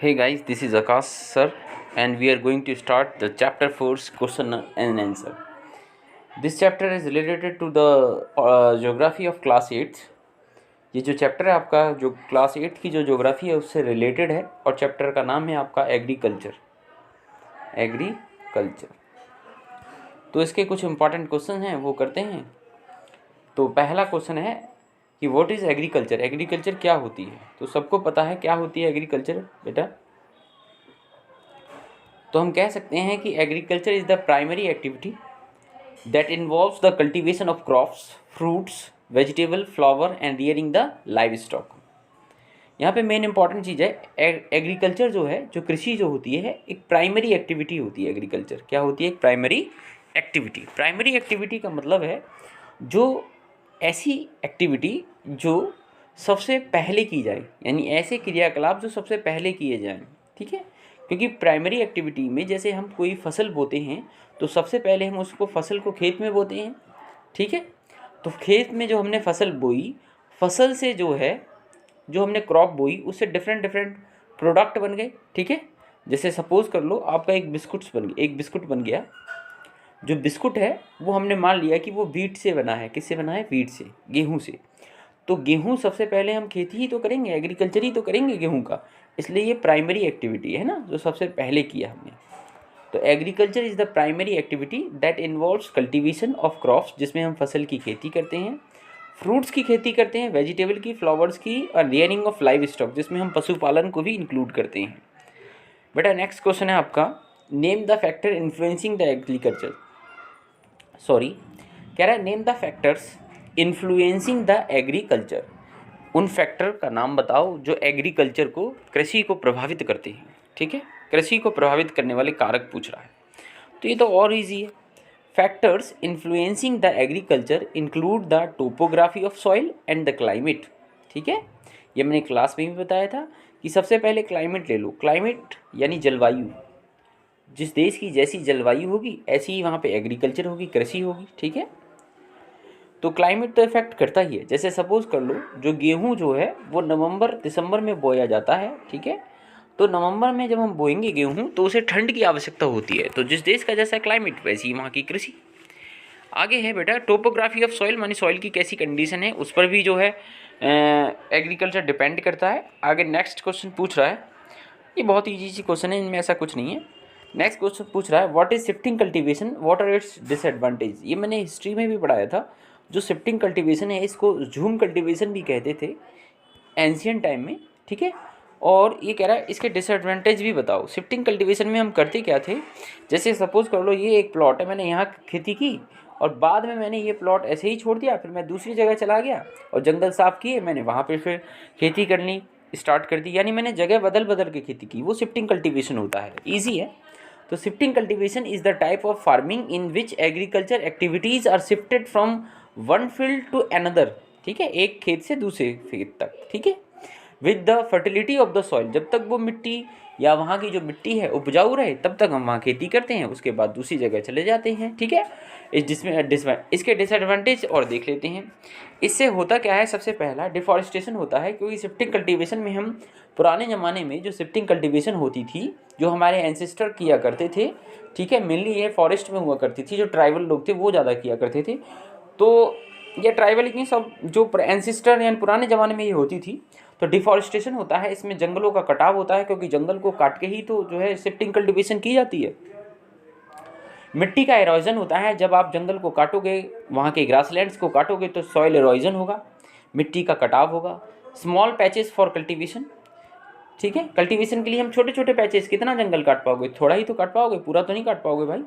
Hey guys, this is Akash sir, and we are going to start the chapter 4 question and answer. This chapter is related to the geography of class 8. ये जो chapter है आपका जो class 8 की जो geography है उससे related है और चैप्टर का नाम है आपका एग्रीकल्चर। तो इसके कुछ इंपॉर्टेंट क्वेश्चन हैं वो करते हैं। तो पहला क्वेश्चन है कि व्हाट इज़ एग्रीकल्चर। एग्रीकल्चर क्या होती है? तो सबको पता है क्या होती है एग्रीकल्चर बेटा। तो हम कह सकते हैं कि agriculture is the primary activity that involves the cultivation of crops, fruits, vegetable, flower and rearing the live stock. यहाँ पे मेन इंपॉर्टेंट चीज़ है एग्रीकल्चर जो है, जो कृषि जो होती है एक प्राइमरी एक्टिविटी होती है। एग्रीकल्चर क्या होती है? एक प्राइमरी एक्टिविटी। प्राइमरी एक्टिविटी का मतलब है जो ऐसी एक्टिविटी जो सबसे पहले की जाए, यानी ऐसे क्रियाकलाप जो सबसे पहले किए जाएं। ठीक है, क्योंकि प्राइमरी एक्टिविटी में जैसे हम कोई फसल बोते हैं तो सबसे पहले हम उसको फसल को खेत में बोते हैं। ठीक है, तो खेत में जो हमने फसल बोई, फसल से जो है जो हमने क्रॉप बोई उससे डिफरेंट प्रोडक्ट बन गए। ठीक है, जैसे सपोज कर लो आपका एक बिस्कुट बन गया। जो बिस्कुट है वो हमने मान लिया कि वो वीट से बना है। किससे बना है? वीट से, गेहूँ से। तो गेहूँ सबसे पहले हम खेती ही तो करेंगे, एग्रीकल्चर ही तो करेंगे गेहूँ का, इसलिए ये प्राइमरी एक्टिविटी है ना, जो सबसे पहले किया हमने। तो agriculture is the primary activity that involves cultivation of crops, जिसमें हम फसल की खेती करते हैं, फ्रूट्स की खेती करते हैं, वेजिटेबल की, फ्लावर्स की, और रियरिंग ऑफ लाइव स्टॉक, जिसमें हम पशुपालन को भी इंक्लूड करते हैं। बेटा नेक्स्ट क्वेश्चन है आपका, name the factor influencing the agriculture. कह रहा है name the factors influencing the agriculture. उन फैक्टर का नाम बताओ जो एग्रीकल्चर को, कृषि को प्रभावित करते हैं। ठीक है, कृषि को प्रभावित करने वाले कारक पूछ रहा है, तो ये तो और इजी है। Factors influencing the agriculture include the topography of soil and the climate. ठीक है, ये मैंने क्लास में भी बताया था कि सबसे पहले क्लाइमेट ले लो। क्लाइमेट यानी जलवायु, जिस देश की जैसी जलवायु होगी ऐसी ही वहाँ पे एग्रीकल्चर होगी, कृषि होगी। ठीक है, तो क्लाइमेट तो इफेक्ट करता ही है। जैसे सपोज कर लो जो गेहूं जो है वो नवंबर दिसंबर में बोया जाता है। ठीक है, तो नवंबर में जब हम बोएंगे गेहूं तो उसे ठंड की आवश्यकता होती है। तो जिस देश का जैसा क्लाइमेट वैसी ही वहाँ की कृषि। आगे है बेटा टोपोग्राफी ऑफ सॉइल, मानी सॉइल की कैसी कंडीशन है, उस पर भी जो है एग्रीकल्चर डिपेंड करता है। आगे नेक्स्ट क्वेश्चन पूछ रहा है, ये बहुत ईजी सी क्वेश्चन है, इनमें ऐसा कुछ नहीं है। नेक्स्ट क्वेश्चन पूछ रहा है what is shifting cultivation, what are its disadvantage. ये मैंने हिस्ट्री में भी पढ़ाया था। जो शिफ्टिंग कल्टीवेशन है इसको झूम कल्टीवेशन भी कहते थे एंशियंट टाइम में। ठीक है, और ये कह रहा है इसके डिसएडवांटेज भी बताओ। शिफ्टिंग कल्टीवेशन में हम करते क्या थे, जैसे सपोज कर लो ये एक प्लॉट है, मैंने यहाँ खेती की और बाद में मैंने ये प्लॉट ऐसे ही छोड़ दिया, फिर मैं दूसरी जगह चला गया और जंगल साफ़ किए, मैंने वहाँ पर फिर खेती करनी स्टार्ट कर दी, यानी मैंने जगह बदल के खेती की। वो शिफ्टिंग कल्टीवेशन होता है, ईजी है। तो shifting cultivation is the type of farming in which agriculture activities are shifted from one field to another. ठीक है, एक खेत से दूसरे खेत तक। ठीक है, with the fertility of the soil, जब तक वो मिट्टी या वहाँ की जो मिट्टी है उपजाऊ रहे तब तक हम वहाँ खेती करते हैं, उसके बाद दूसरी जगह चले जाते हैं। ठीक है, इसके डिसएडवांटेज और देख लेते हैं। इससे होता क्या है, सबसे पहला डिफॉरेस्टेशन होता है, क्योंकि शिफ्टिंग कल्टीवेशन में हम पुराने ज़माने में जो शिफ्टिंग कल्टीवेशन होती थी, जो हमारे एंसेस्टर किया करते थे, ठीक है, मेनली ये फॉरेस्ट में हुआ करती थी, जो ट्राइबल लोग थे वो ज़्यादा किया करते थे। तो ये ट्राइबल की सब जो एंसेस्टर यानी पुराने ज़माने में ये होती थी। तो डिफॉरेस्टेशन होता है, इसमें जंगलों का कटाव होता है, क्योंकि जंगल को काट के ही तो जो है शिफ्टिंग कल्टीवेशन की जाती है। मिट्टी का एरोजन होता है, जब आप जंगल को काटोगे, वहाँ के ग्रासलैंड्स को काटोगे तो सॉइल एरोजन होगा, मिट्टी का कटाव होगा। Small patches for cultivation. ठीक है, कल्टीवेशन के लिए हम छोटे छोटे पैचेस, कितना जंगल काट पाओगे? थोड़ा ही तो काट पाओगे, पूरा तो नहीं काट पाओगे भाई।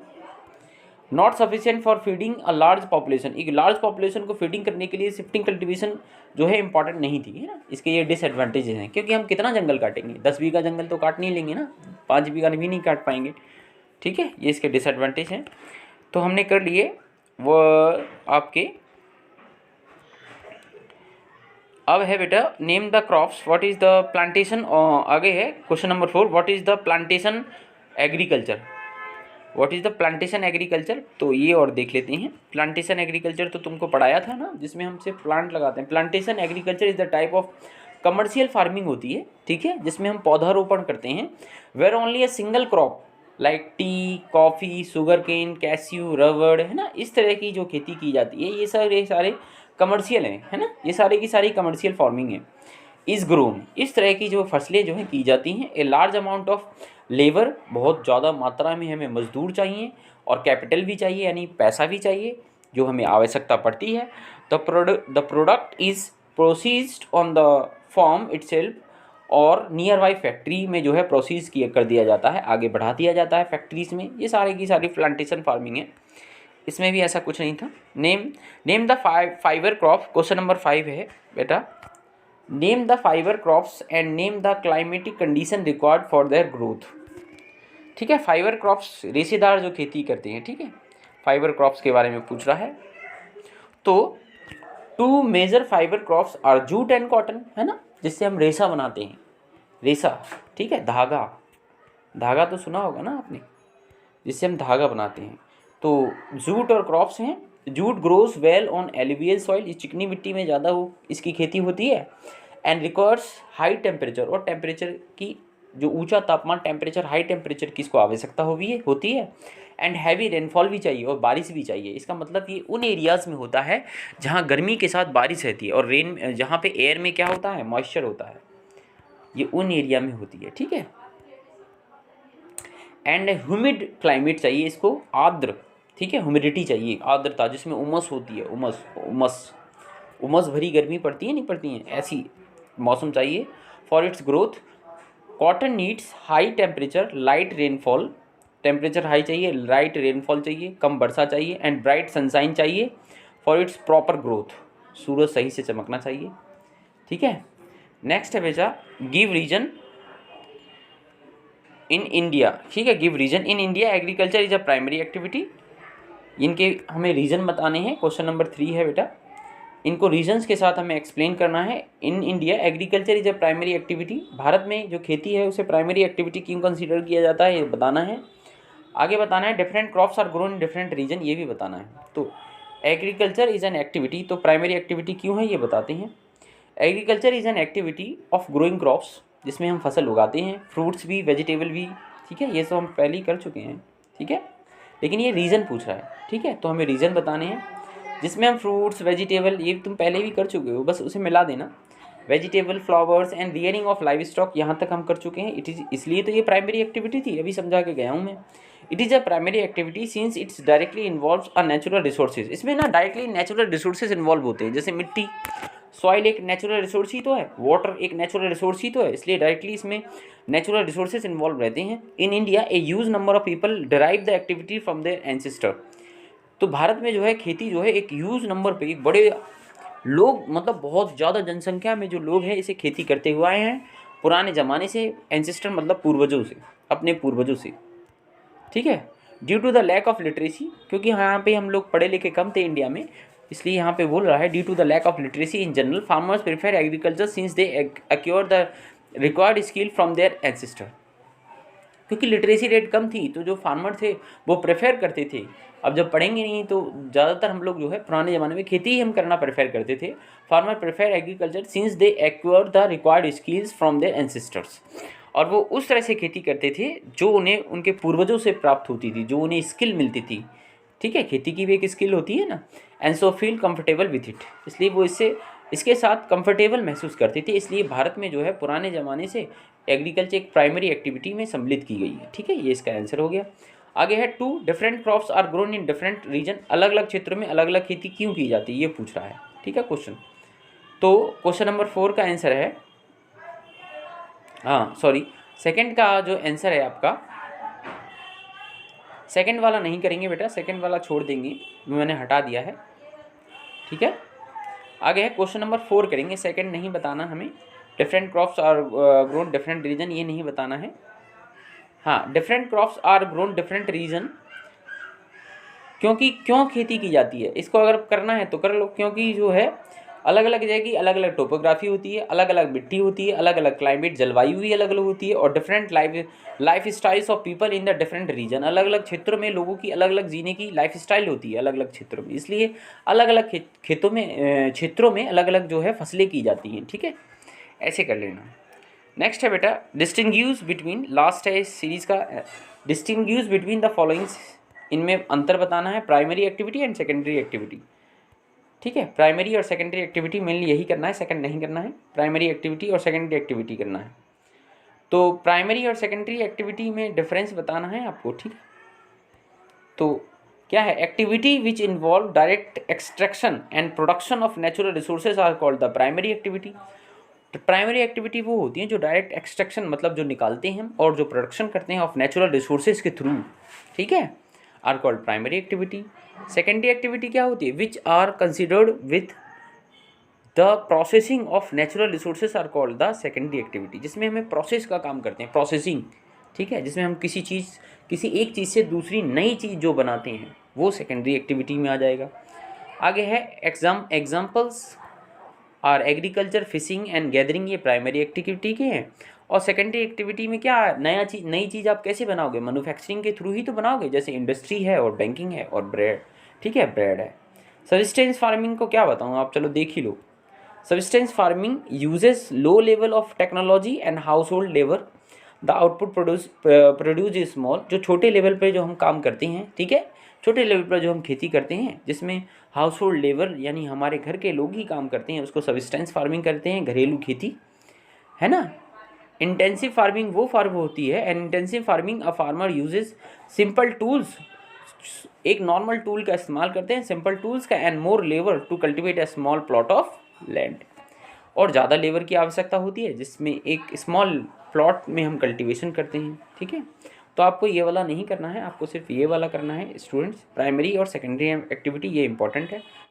Not sufficient for feeding a large population, एक लार्ज पॉपुलेशन को फीडिंग करने के लिए शिफ्टिंग कल्टीवेशन जो है इंपॉर्टेंट नहीं थी, है ना। इसके ये डिसएडवांटेजेस हैं, क्योंकि हम कितना जंगल काटेंगे, 10 बीघा जंगल तो काट नहीं लेंगे ना, 5 बीघा भी नहीं काट पाएंगे। ठीक है, ये इसके डिसएडवांटेज हैं। तो हमने कर लिए वो आपके। अब है बेटा name the crops, what is the plantation. आगे है question number 4, what is the plantation agriculture. What is the plantation agriculture, तो ये और देख लेते हैं। प्लांटेशन एग्रीकल्चर तो तुमको पढ़ाया था ना, जिसमें हम सिर्फ प्लांट लगाते हैं। Plantation agriculture is the type of commercial farming होती है, ठीक है, जिसमें हम पौधारोपण करते हैं। Where only a single crop like tea, coffee, sugar cane, cashew, रबड़, है ना, इस तरह की जो खेती की जाती है ये सारे कमर्शियल हैं, है ना, ये सारे की सारी कमर्शियल फार्मिंग है। इस ग्रोन, इस तरह की जो फसलें जो हैं की जाती हैं। A large amount of labour, बहुत ज़्यादा मात्रा में हमें मजदूर चाहिए और कैपिटल भी चाहिए, यानी पैसा भी चाहिए जो हमें आवश्यकता पड़ती है। The product is processed on the farm itself, और नियर बाई फैक्ट्री में जो है प्रोसीज किया कर दिया जाता है, आगे बढ़ा दिया जाता है फैक्ट्रीज़ में। ये सारे की सारी प्लांटेशन फार्मिंग है, इसमें भी ऐसा कुछ नहीं था। Name the fibre crop, question number 5 है बेटा। Name the fibre crops and name the climatic condition required for their growth. ठीक है, फाइबर क्रॉप्स रेशेदार जो खेती करते हैं, ठीक है, फाइबर क्रॉप्स के बारे में पूछ रहा है। तो 2 major fibre crops are jute and cotton, है ना, जिससे हम रेशा बनाते हैं, रेशा, ठीक है, धागा, धागा तो सुना होगा ना आपने, जिससे हम धागा बनाते हैं। तो जूट और क्रॉप्स हैं। Jute grows well on alluvial soil, इस चिकनी मिट्टी में ज़्यादा इसकी खेती होती है। एंड रिक्वायर्स हाई टेम्परेचर, और टेम्परेचर की जो ऊंचा तापमान, टेम्परेचर, हाई टेम्परेचर की इसको आवश्यकता होती है। एंड हैवी रेनफॉल भी चाहिए और बारिश भी चाहिए। इसका मतलब ये उन एरियाज़ में होता है जहाँ गर्मी के साथ बारिश रहती है, और रेन जहाँ पे एयर में क्या होता है, मॉइस्चर होता है, ये उन एरिया में होती है, ठीक है। एंड ह्यूमिड क्लाइमेट चाहिए इसको, आर्द्र, ठीक है, ह्यूमिडिटी चाहिए, आर्द्रता, जिसमें उमस होती है, उमस भरी गर्मी पड़ती है, नहीं पड़ती है, ऐसी मौसम चाहिए for its growth. Cotton needs high temperature, light rainfall, temperature high चाहिए, लाइट रेनफॉल चाहिए, कम वर्षा चाहिए, एंड ब्राइट सनशाइन चाहिए फॉर इट्स प्रॉपर ग्रोथ, सूरज सही से चमकना चाहिए, ठीक है। नेक्स्ट है बेटा, गिव रीजन इन इंडिया, ठीक है, give reason in India agriculture is a primary activity. इनके हमें रीज़न बताने हैं, क्वेश्चन नंबर 3 है बेटा। इनको रीजन्स के साथ हमें एक्सप्लेन करना है। इन India agriculture is a primary activity, Bharat में जो खेती है उसे प्राइमरी एक्टिविटी क्यों कंसीडर किया जाता है ये बताना है। आगे बताना है different crops are grown in different region, ये भी बताना है। तो एग्रीकल्चर इज़ एन एक्टिविटी, तो प्राइमरी एक्टिविटी क्यों है ये बताते हैं। Agriculture is an activity of growing crops, जिसमें हम फसल उगाते हैं, फ्रूट्स भी, वेजिटेबल भी, ठीक है, ये सब हम पहले ही कर चुके हैं, ठीक है, लेकिन ये रीज़न पूछ रहा है, ठीक है, तो हमें रीज़न बताने हैं, जिसमें हम फ्रूट्स, वेजिटेबल, ये तुम पहले भी कर चुके हो, बस उसे मिला देना। Vegetable, flowers and rearing of live stock, यहाँ तक हम कर चुके हैं। इट इज़, इसलिए तो ये प्राइमरी एक्टिविटी थी, अभी समझा के गया हूँ मैं। It is a primary activity since it's directly involves a natural resources, इसमें ना डायरेक्टली नेचुरल रिसोर्सेज इन्वॉल्व होते हैं, जैसे मिट्टी, सॉइल एक नेचुरल रिसोर्स ही तो है, वाटर एक नेचुरल रिसोर्स ही तो है, इसलिए डायरेक्टली इसमें नेचुरल रिसोर्सेज इन्वॉल्व रहते हैं। In India a huge number of people derive the activity from their ancestor, तो भारत में जो है खेती जो है एक ह्यूज नंबर पे, एक बड़े लोग, मतलब बहुत ज़्यादा जनसंख्या में जो लोग हैं इसे खेती करते हुए आए हैं पुराने ज़माने से। एंसेस्टर मतलब पूर्वजों से, अपने पूर्वजों से, ठीक है। Due to the lack of literacy, क्योंकि यहाँ पे हम लोग पढ़े लिखे कम थे इंडिया में, इसलिए यहाँ पे बोल रहा है due to the lack of literacy in general farmers prefer agriculture since they acquire the required skill from their ancestor, क्योंकि लिटरेसी रेट कम थी तो जो फार्मर थे वो प्रेफर करते थे। अब जब पढ़ेंगे नहीं तो ज़्यादातर हम लोग जो है पुराने ज़माने में खेती ही हम करना प्रेफर करते थे। Farmer prefer agriculture since they acquire the required skills from their ancestors, और वो उस तरह से खेती करते थे जो उन्हें उनके पूर्वजों से प्राप्त होती थी, जो उन्हें स्किल मिलती थी, ठीक है, खेती की भी एक स्किल होती है ना। And so feel comfortable with it, इसलिए वो इसके साथ कंफर्टेबल महसूस करते थे। इसलिए भारत में जो है पुराने ज़माने से एग्रीकल्चर एक प्राइमरी एक्टिविटी में सम्मिलित की गई है, ठीक है, ये इसका आंसर हो गया। आगे है 2 different crops are grown in different region, अलग अलग क्षेत्रों में अलग अलग खेती क्यों की जाती है ये पूछ रहा है, ठीक है क्वेश्चन। तो क्वेश्चन नंबर 4 का आंसर है, हाँ सॉरी, सेकंड का जो आंसर है आपका, सेकंड वाला नहीं करेंगे बेटा, सेकंड वाला छोड़ देंगे, मैंने हटा दिया है, ठीक है। आगे है क्वेश्चन नंबर 4 करेंगे, सेकंड नहीं बताना हमें। Different crops are grown different region, ये नहीं बताना है। हाँ, different crops are grown different region, क्योंकि क्यों खेती की जाती है, इसको अगर करना है तो कर लो। क्योंकि जो है अलग अलग जगह की अलग अलग टोपोग्राफी होती है, अलग अलग मिट्टी होती है, अलग अलग क्लाइमेट, जलवायु भी अलग अलग होती है, और different life styles of people in the different region, अलग अलग क्षेत्रों में लोगों की अलग अलग जीने की लाइफ स्टाइल होती है अलग अलग क्षेत्रों में, इसलिए अलग अलग क्षेत्रों में अलग अलग जो है फसलें की जाती हैं, ठीक है। ऐसे कर लेना। नेक्स्ट है बेटा डिस्टिंग्यूज बिटवीन, लास्ट है इस सीरीज़ का, डिस्टिंग्यूज बिटवीन द फॉलोइंग्स, इनमें अंतर बताना है, primary activity and secondary activity. ठीक है, प्राइमरी और सेकेंडरी एक्टिविटी मेनली यही करना है, सेकंड नहीं करना है, प्राइमरी एक्टिविटी और सेकेंडरी एक्टिविटी करना है। तो प्राइमरी और सेकेंडरी एक्टिविटी में डिफरेंस बताना है आपको। ठीक है, तो क्या है, activity which involve direct extraction and production of natural resources are called the primary activity. Primary activity वो होती है जो डायरेक्ट एक्सट्रैक्शन मतलब जो निकालते हैं हम और जो प्रोडक्शन करते हैं ऑफ नेचुरल रिसोर्सेज के थ्रू, ठीक है, are called primary activity. Secondary activity क्या होती है, which are considered with the processing of natural resources are called the secondary activity, जिसमें हमें प्रोसेस का काम करते हैं, प्रोसेसिंग, ठीक है, जिसमें हम किसी एक चीज़ से दूसरी नई चीज़ जो बनाते हैं वो सेकेंडरी एक्टिविटी में आ जाएगा। आगे है examples are agriculture, fishing and gathering, ये प्राइमरी एक्टिविटी के हैं। और सेकेंडरी एक्टिविटी में क्या, नई चीज़ आप कैसे बनाओगे, मैन्युफैक्चरिंग के थ्रू ही तो बनाओगे, जैसे इंडस्ट्री है और बैंकिंग है और ब्रेड, ठीक है, ब्रेड है। सब्सिस्टेंस फार्मिंग को क्या बताऊँ, आप चलो देख ही लो। Subsistence farming uses low level of technology and household labour, the output produce is small, जो छोटे लेवल पे जो हम काम करते हैं, ठीक है, छोटे लेवल पर जो हम खेती करते हैं जिसमें हाउस होल्ड लेबर यानी हमारे घर के लोग ही काम करते हैं, उसको सब्सिस्टेंस फार्मिंग करते हैं, घरेलू खेती, है ना। इंटेंसिव फार्मिंग वो फार्म होती है, and intensive farming a farmer uses simple tools, एक नॉर्मल टूल का इस्तेमाल करते हैं, सिंपल टूल्स का, and more labour to cultivate a small plot of land, और ज़्यादा लेबर की आवश्यकता होती है जिसमें एक स्मॉल प्लॉट में हम कल्टीवेशन करते हैं, ठीक है। तो आपको ये वाला नहीं करना है, आपको सिर्फ ये वाला करना है स्टूडेंट्स, प्राइमरी और सेकेंडरी एक्टिविटी ये इंपॉर्टेंट है।